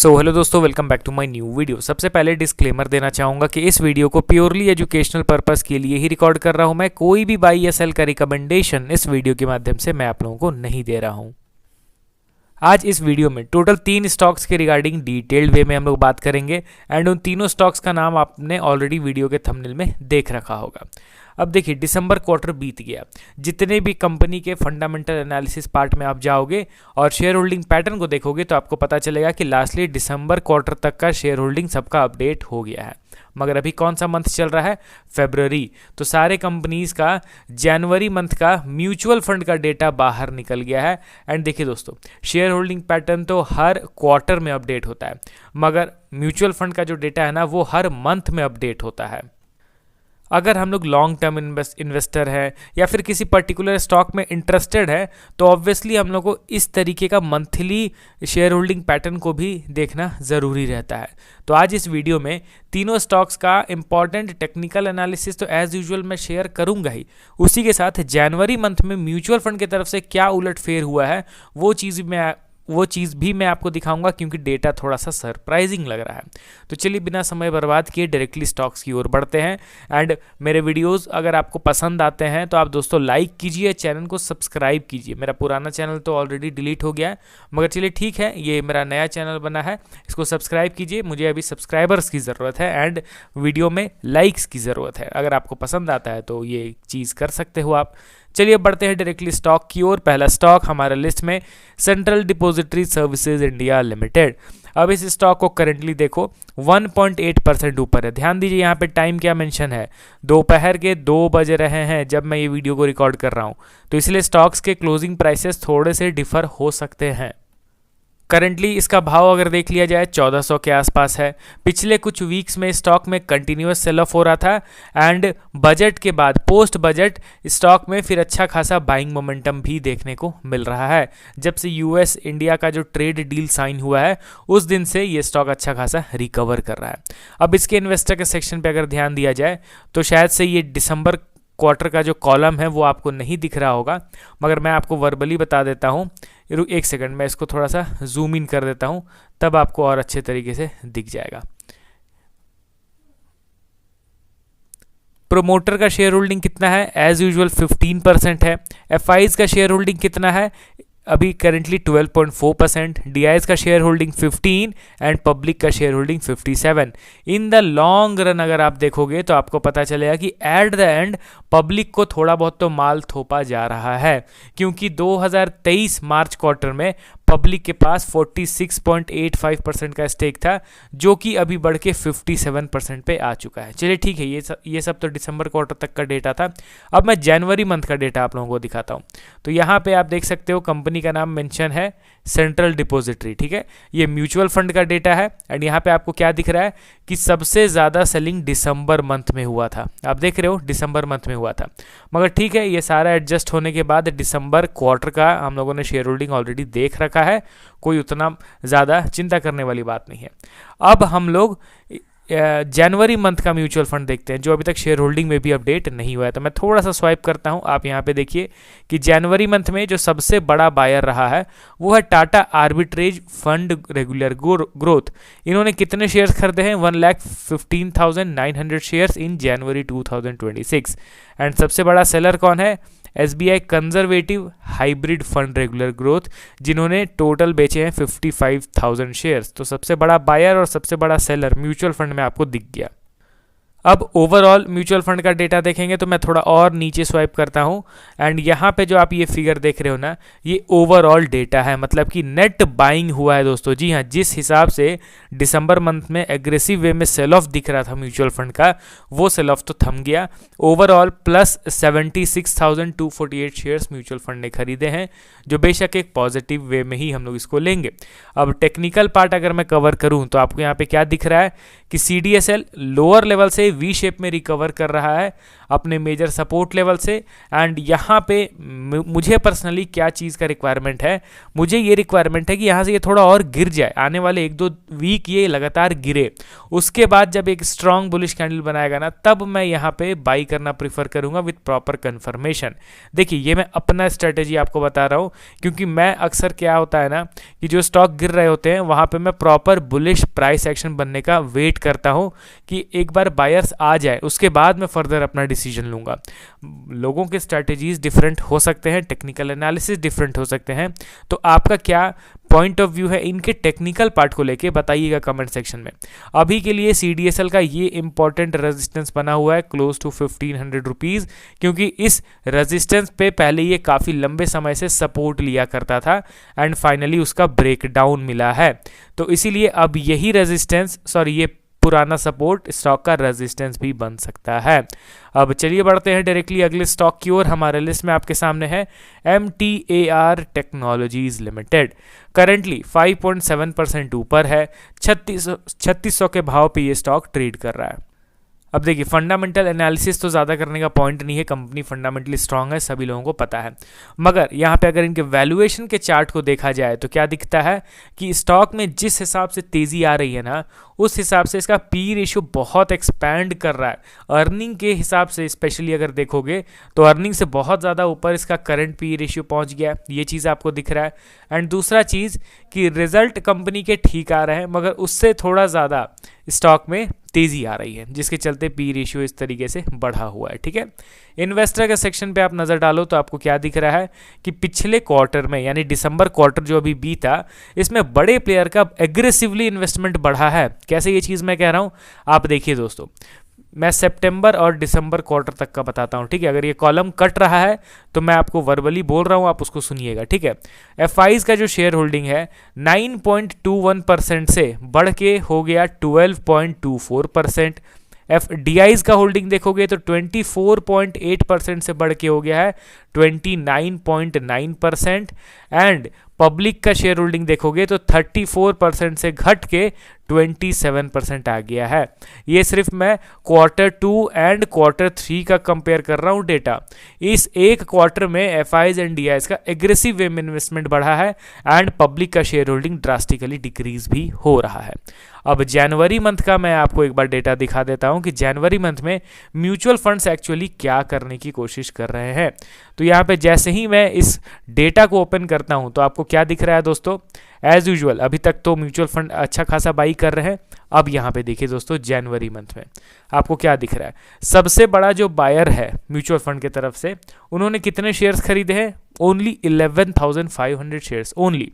Hello दोस्तों, welcome back to my new video. सबसे पहले डिस्क्लेमर देना चाहूँगा कि इस वीडियो को प्योरली एजुकेशनल पर्पस के लिए ही रिकॉर्ड कर रहा हूँ। मैं कोई भी बाई या सेल का रिकमेंडेशन इस वीडियो के माध्यम से मैं आप लोगों को नहीं दे रहा हूँ। आज इस वीडियो में टोटल 3 स्टॉक्स के रिगार्डिंग डिटेल्ड वे में हम लोग बात करेंगे एंड उन तीनों स्टॉक्स का नाम आपने ऑलरेडी वीडियो के थंबनेल में देख रखा होगा। अब देखिए, दिसंबर क्वार्टर बीत गया। जितने भी कंपनी के फंडामेंटल एनालिसिस पार्ट में आप जाओगे और शेयर होल्डिंग पैटर्न को देखोगे तो आपको पता चलेगा कि लास्टली दिसंबर क्वार्टर तक का शेयर होल्डिंग सबका अपडेट हो गया है। मगर अभी कौन सा मंथ चल रहा है? फरवरी। तो सारे कंपनीज का जनवरी मंथ का म्यूचुअल फंड का डेटा बाहर निकल गया है। एंड देखिए दोस्तों, शेयर होल्डिंग पैटर्न तो हर क्वार्टर में अपडेट होता है, मगर म्यूचुअल फंड का जो डेटा है ना, वो हर मंथ में अपडेट होता है। अगर हम लोग लॉन्ग टर्म इन्वेस्टर है या फिर किसी पर्टिकुलर स्टॉक में इंटरेस्टेड है तो ऑब्वियसली हम लोग को इस तरीके का मंथली शेयर होल्डिंग पैटर्न को भी देखना ज़रूरी रहता है। तो आज इस वीडियो में तीनों स्टॉक्स का इंपॉर्टेंट टेक्निकल एनालिसिस तो एज यूजुअल मैं शेयर करूंगा ही, उसी के साथ जनवरी मंथ में म्यूचुअल फंड की तरफ से क्या उलटफेर हुआ है वो चीज़ भी मैं आपको दिखाऊंगा, क्योंकि डेटा थोड़ा सा सरप्राइजिंग लग रहा है। तो चलिए बिना समय बर्बाद किए डायरेक्टली स्टॉक्स की ओर बढ़ते हैं। एंड मेरे वीडियोस अगर आपको पसंद आते हैं तो आप दोस्तों लाइक कीजिए, चैनल को सब्सक्राइब कीजिए। मेरा पुराना चैनल तो ऑलरेडी डिलीट हो गया है, मगर चलिए ठीक है, ये मेरा नया चैनल बना है, इसको सब्सक्राइब कीजिए। मुझे अभी सब्सक्राइबर्स की ज़रूरत है एंड वीडियो में लाइक्स की ज़रूरत है। अगर आपको पसंद आता है तो ये चीज़ कर सकते हो आप। चलिए बढ़ते हैं डायरेक्टली स्टॉक की ओर। पहला स्टॉक हमारे लिस्ट में central depository services India limited. अब इस स्टॉक को करंटली देखो 1.8% ऊपर है। ध्यान दीजिए यहाँ पे टाइम क्या मेंशन है, दोपहर के 2 बज रहे हैं जब मैं ये वीडियो को रिकॉर्ड कर रहा हूँ, तो इसलिए स्टॉक्स के क्लोजिंग प्राइसेस थोड़े से डिफर हो सकते हैं। करंटली इसका भाव अगर देख लिया जाए 1400 के आसपास है। पिछले कुछ वीक्स में स्टॉक में कंटिन्यूअस सेल ऑफ हो रहा था एंड बजट के बाद पोस्ट बजट स्टॉक में फिर अच्छा खासा बाइंग मोमेंटम भी देखने को मिल रहा है। जब से यूएस इंडिया का जो ट्रेड डील साइन हुआ है उस दिन से ये स्टॉक अच्छा खासा रिकवर कर रहा है। अब इसके इन्वेस्टर के सेक्शन पे अगर ध्यान दिया जाए तो शायद से ये दिसंबर क्वार्टर का जो कॉलम है वो आपको नहीं दिख रहा होगा, मगर मैं आपको वर्बली बता देता हूँ। एक सेकंड, मैं इसको थोड़ा सा जूम इन कर देता हूँ, तब आपको और अच्छे तरीके से दिख जाएगा। प्रोमोटर का शेयर होल्डिंग कितना है? एज यूजुअल 15% है। एफआईज का शेयर होल्डिंग कितना है? अभी करेंटली 12.4%। डीआईएस का शेयर होल्डिंग 15 एंड पब्लिक का share holding 57। In the long run अगर आप देखोगे तो आपको पता चलेगा कि एट द एंड पब्लिक को थोड़ा बहुत तो माल थोपा जा रहा है, क्योंकि 2023 मार्च क्वार्टर में पब्लिक के पास 46.85% का स्टेक था, जो कि अभी बढ़ के 57% पे आ चुका है। चलिए ठीक है, ये सब तो दिसंबर क्वार्टर तक का डेटा था। अब मैं जनवरी मंथ का डेटा आप लोगों को दिखाता हूँ। तो यहाँ पे आप देख सकते हो कंपनी का नाम मेंशन है सेंट्रल डिपॉजिटरी, ठीक है। ये म्यूचुअल फंड का डेटा है एंड यहाँ पे आपको क्या दिख रहा है कि सबसे ज़्यादा सेलिंग दिसंबर मंथ में हुआ था। आप देख रहे हो दिसंबर मंथ में हुआ था, मगर ठीक है, ये सारा एडजस्ट होने के बाद दिसंबर क्वार्टर का हम लोगों ने शेयर होल्डिंग ऑलरेडी देख रखा है, कोई उतना ज़्यादा चिंता करने वाली बात नहीं है। अब हम लोग जनवरी मंथ का म्यूचुअल फंड देखते हैं, जो अभी तक शेयर होल्डिंग में भी अपडेट नहीं हुआ है। तो मैं थोड़ा सा स्वाइप करता हूं। आप यहां पे देखिए कि जनवरी मंथ में जो सबसे बड़ा बायर रहा है वो है Tata arbitrage fund regular growth. इन्होंने कितने शेयर्स खरीदे हैं? 1,15,900 शेयर्स इन जनवरी 2026। एंड सबसे बड़ा सेलर कौन है? SBI conservative hybrid fund regular growth, जिन्होंने टोटल बेचे हैं 55,000 शेयर्स। तो सबसे बड़ा बायर और सबसे बड़ा सेलर म्यूचुअल फंड में आपको दिख गया। अब ओवरऑल म्यूचुअल फंड का डेटा देखेंगे तो मैं थोड़ा और नीचे स्वाइप करता हूं एंड यहाँ पे जो आप ये फिगर देख रहे हो ना, ये ओवरऑल डेटा है, मतलब कि नेट बाइंग हुआ है दोस्तों। जी हाँ, जिस हिसाब से दिसंबर मंथ में एग्रेसिव वे में सेल ऑफ दिख रहा था म्यूचुअल फंड का, वो सेल ऑफ तो थम गया। Overall plus 76,248 shares mutual fund ने खरीदे हैं, जो बेशक एक पॉजिटिव वे में ही हम लोग इसको लेंगे। अब टेक्निकल पार्ट अगर मैं कवर करूँ तो आपको यहाँ पे क्या दिख रहा है कि CDSL लोअर लेवल से वी शेप में रिकवर कर रहा है अपने मेजर सपोर्ट लेवल से। एंड यहाँ पे मुझे पर्सनली क्या चीज़ का रिक्वायरमेंट है, मुझे ये रिक्वायरमेंट है कि यहाँ से ये थोड़ा और गिर जाए, आने वाले 1-2 वीक ये लगातार गिरे, उसके बाद जब एक स्ट्रॉन्ग बुलिश कैंडल बनाएगा ना, तब मैं यहाँ पे बाई करना प्रीफर करूँगा विथ प्रॉपर कन्फर्मेशन। देखिए ये मैं अपना स्ट्रेटेजी आपको बता रहा हूँ, क्योंकि मैं अक्सर क्या होता है ना कि जो स्टॉक गिर रहे होते हैं वहाँ पे मैं प्रॉपर बुलिश प्राइस एक्शन बनने का वेट करता हूँ कि एक बार बायर्स आ जाए, उसके बाद मैं फर्दर अपना डिसीजन लूँगा। लोगों के स्ट्रैटेजीज डिफरेंट हो सकते हैं, टेक्निकल एनालिसिस डिफरेंट हो सकते हैं, तो आपका क्या पॉइंट ऑफ व्यू है इनके टेक्निकल पार्ट को लेके बताइएगा कमेंट सेक्शन में। अभी के लिए CDSL का ये इंपॉर्टेंट रेजिस्टेंस बना हुआ है क्लोज टू 1500 रुपीज़, क्योंकि इस रेजिस्टेंस पे पहले ये काफ़ी लंबे समय से सपोर्ट लिया करता था एंड फाइनली उसका ब्रेकडाउन मिला है। तो इसीलिए अब यही रेजिस्टेंस, ये पुराना सपोर्ट स्टॉक का रेजिस्टेंस भी बन सकता है। अब चलिए बढ़ते हैं डायरेक्टली अगले स्टॉक की ओर। हमारे लिस्ट में आपके सामने है MTAR टेक्नोलॉजीज लिमिटेड। करंटली 5.7% ऊपर है, 3600 के भाव पे ये स्टॉक ट्रेड कर रहा है। अब देखिए फंडामेंटल एनालिसिस तो ज़्यादा करने का पॉइंट नहीं है, कंपनी फंडामेंटली स्ट्रांग है, सभी लोगों को पता है। मगर यहाँ पे अगर इनके वैल्यूएशन के चार्ट को देखा जाए तो क्या दिखता है कि स्टॉक में जिस हिसाब से तेज़ी आ रही है ना, उस हिसाब से इसका पी रेशियो बहुत एक्सपैंड कर रहा है। अर्निंग के हिसाब से स्पेशली अगर देखोगे तो अर्निंग से बहुत ज़्यादा ऊपर इसका करंट पी रेशियो पहुँच गया, ये चीज़ आपको दिख रहा है। एंड दूसरा चीज़ कि रिजल्ट कंपनी के ठीक आ रहे हैं, मगर उससे थोड़ा ज़्यादा स्टॉक में तेज़ी आ रही है, जिसके चलते पी रेशियो इस तरीके से बढ़ा हुआ है। ठीक है, इन्वेस्टर के सेक्शन पे आप नज़र डालो तो आपको क्या दिख रहा है कि पिछले क्वार्टर में, यानी दिसंबर क्वार्टर जो अभी बीता, इसमें बड़े प्लेयर का एग्रेसिवली इन्वेस्टमेंट बढ़ा है। कैसे ये चीज़ मैं कह रहा हूँ, आप देखिए दोस्तों, मैं सितंबर और दिसंबर क्वार्टर तक का बताता हूँ। ठीक है, अगर ये कॉलम कट रहा है तो मैं आपको वर्बली बोल रहा हूँ, आप उसको सुनिएगा। ठीक है, FIs का जो शेयर होल्डिंग है 9.21% से बढ़ के हो गया 12.24%। FDIs का होल्डिंग देखोगे तो 24.8% से बढ़ के हो गया है 29.9%। एंड पब्लिक का शेयर होल्डिंग देखोगे तो 34% से घट के 27% आ गया है। ये सिर्फ मैं Q2 एंड Q3 का कंपेयर कर रहा हूँ डेटा। इस एक क्वार्टर में FIs एंड DIs का एग्रेसिव वे में इन्वेस्टमेंट बढ़ा है एंड पब्लिक का शेयर होल्डिंग ड्रास्टिकली डिक्रीज भी हो रहा है। अब जनवरी मंथ का मैं आपको एक बार डेटा दिखा देता हूं कि जनवरी मंथ में म्यूचुअल फंड्स एक्चुअली क्या करने की कोशिश कर रहे हैं। तो यहाँ पे जैसे ही मैं इस डेटा को ओपन करता हूं तो आपको क्या दिख रहा है दोस्तों, एज यूजुअल अभी तक तो म्यूचुअल फंड अच्छा खासा बाई कर रहे हैं। अब यहाँ पे देखिए दोस्तों, जनवरी मंथ में आपको क्या दिख रहा है, सबसे बड़ा जो बायर है म्यूचुअल फंड की तरफ से, उन्होंने कितने शेयर्स खरीदे हैं, ओनली 11,500 शेयर्स ओनली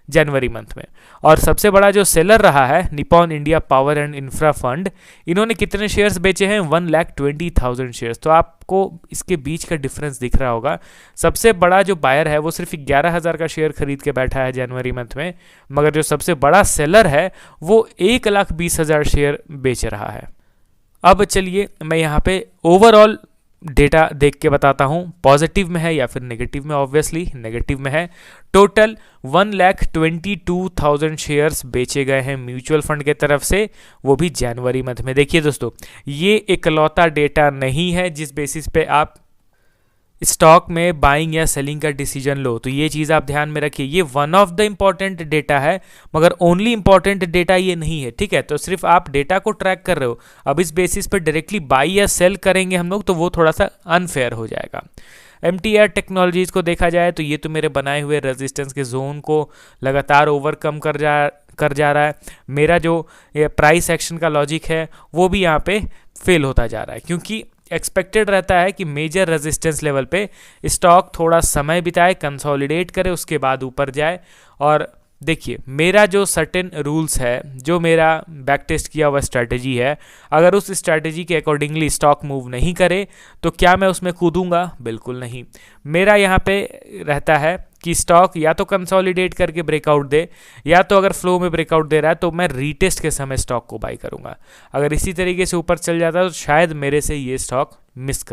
जनवरी मंथ में। और सबसे बड़ा जो सेलर रहा है Nippon India power and infra fund, इन्होंने कितने शेयर्स बेचे हैं, 1,20,000 शेयर्स। तो आपको इसके बीच का डिफरेंस दिख रहा होगा, सबसे बड़ा जो बायर है वो सिर्फ 11,000 का शेयर खरीद के बैठा है जनवरी मंथ में, मगर जो सबसे बड़ा सेलर है वो 1,20,000 शेयर बेच रहा है। अब चलिए मैं यहाँ पे ओवरऑल डेटा देख के बताता हूँ, पॉजिटिव में है या फिर नेगेटिव में। ऑब्वियसली नेगेटिव में है। टोटल 1,22,000 शेयर्स बेचे गए हैं म्यूचुअल फंड के तरफ से, वो भी जनवरी मंथ में। देखिए दोस्तों, ये इकलौता डेटा नहीं है जिस बेसिस पे आप स्टॉक में बाइंग या सेलिंग का डिसीजन लो, तो ये चीज़ आप ध्यान में रखिए। ये one of the important data है, मगर ओनली इम्पॉर्टेंट डेटा ये नहीं है। ठीक है, तो सिर्फ आप डेटा को ट्रैक कर रहे हो, अब इस बेसिस पर डायरेक्टली बाई या सेल करेंगे हम लोग तो वो थोड़ा सा अनफेयर हो जाएगा। MTAR टेक्नोलॉजीज को देखा जाए तो ये तो मेरे बनाए हुए रेजिस्टेंस के जोन को लगातार ओवरकम कर जा रहा है। मेरा जो प्राइस एक्शन का लॉजिक है वो भी यहाँ पे फेल होता जा रहा है, क्योंकि एक्सपेक्टेड रहता है कि मेजर रेजिस्टेंस लेवल पे स्टॉक थोड़ा समय बिताए, कंसोलिडेट करे, उसके बाद ऊपर जाए। और देखिए, मेरा जो सर्टेन रूल्स है, जो मेरा बैक टेस्ट किया हुआ स्ट्रैटेजी है, अगर उस स्ट्रैटेजी के अकॉर्डिंगली स्टॉक मूव नहीं करे तो क्या मैं उसमें कूदूंगा? बिल्कुल नहीं। मेरा यहाँ पे रहता है कि स्टॉक या तो कंसोलिडेट करके ब्रेकआउट दे, या तो अगर फ्लो में ब्रेकआउट दे रहा है तो मैं रीटेस्ट के समय स्टॉक को बाई करूंगा। अगर इसी तरीके से ऊपर चल जाता है तो शायद मेरे से ये स्टॉक मिस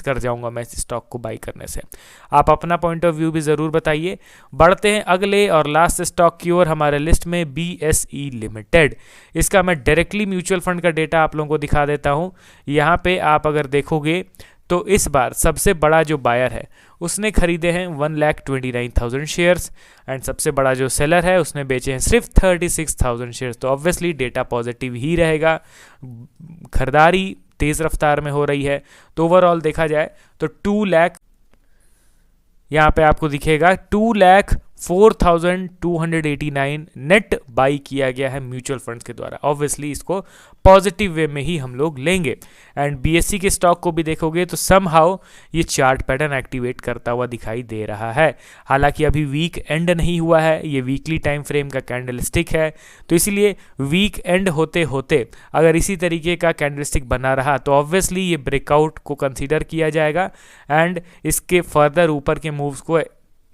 कर जाऊंगा मैं इस स्टॉक को बाई करने से। आप अपना पॉइंट ऑफ व्यू भी ज़रूर बताइए। बढ़ते हैं अगले और लास्ट स्टॉक की ओर हमारे लिस्ट में, BSE लिमिटेड। इसका मैं डायरेक्टली म्यूचुअल फंड का डेटा आप लोगों को दिखा देता हूँ। यहाँ पे आप अगर देखोगे तो इस बार सबसे बड़ा जो बायर है उसने खरीदे हैं 1,29,000 शेयर्स, एंड सबसे बड़ा जो सेलर है उसने बेचे हैं सिर्फ 36,000 शेयर्स। तो ऑब्वियसली डेटा पॉजिटिव ही रहेगा, खरीदारी तेज़ रफ्तार में हो रही है। तो ओवरऑल देखा जाए तो 2 लाख, यहाँ पे आपको दिखेगा 2,04,289 नेट बाई किया गया है म्यूचुअल फंड्स के द्वारा। ऑब्वियसली इसको पॉजिटिव वे में ही हम लोग लेंगे। एंड BSE के स्टॉक को भी देखोगे तो समहाउ ये चार्ट पैटर्न एक्टिवेट करता हुआ दिखाई दे रहा है। हालांकि अभी वीक एंड नहीं हुआ है, ये वीकली टाइम फ्रेम का कैंडलस्टिक है, तो इसीलिए वीक एंड होते होते अगर इसी तरीके का कैंडलस्टिक बना रहा तो ऑब्वियसली ये ब्रेकआउट को कंसीडर किया जाएगा एंड इसके फर्दर ऊपर के मूव्स को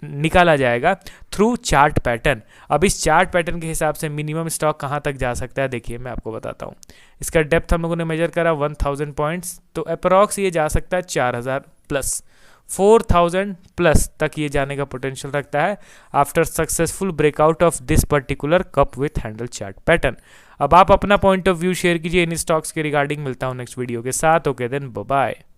निकाला जाएगा थ्रू चार्ट पैटर्न। अब इस चार्ट पैटर्न के हिसाब से मिनिमम स्टॉक कहाँ तक जा सकता है, देखिए मैं आपको बताता हूँ। इसका डेप्थ हम लोगों ने मेजर करा 1000 पॉइंट्स, तो अप्रॉक्स ये जा सकता है 4000 प्लस, 4000 प्लस तक ये जाने का पोटेंशियल रखता है after successful breakout of this particular cup with handle chart pattern. अब आप अपना पॉइंट ऑफ व्यू शेयर कीजिए इन स्टॉक्स के रिगार्डिंग। मिलता हूँ नेक्स्ट वीडियो के साथ। Okay then, bye bye.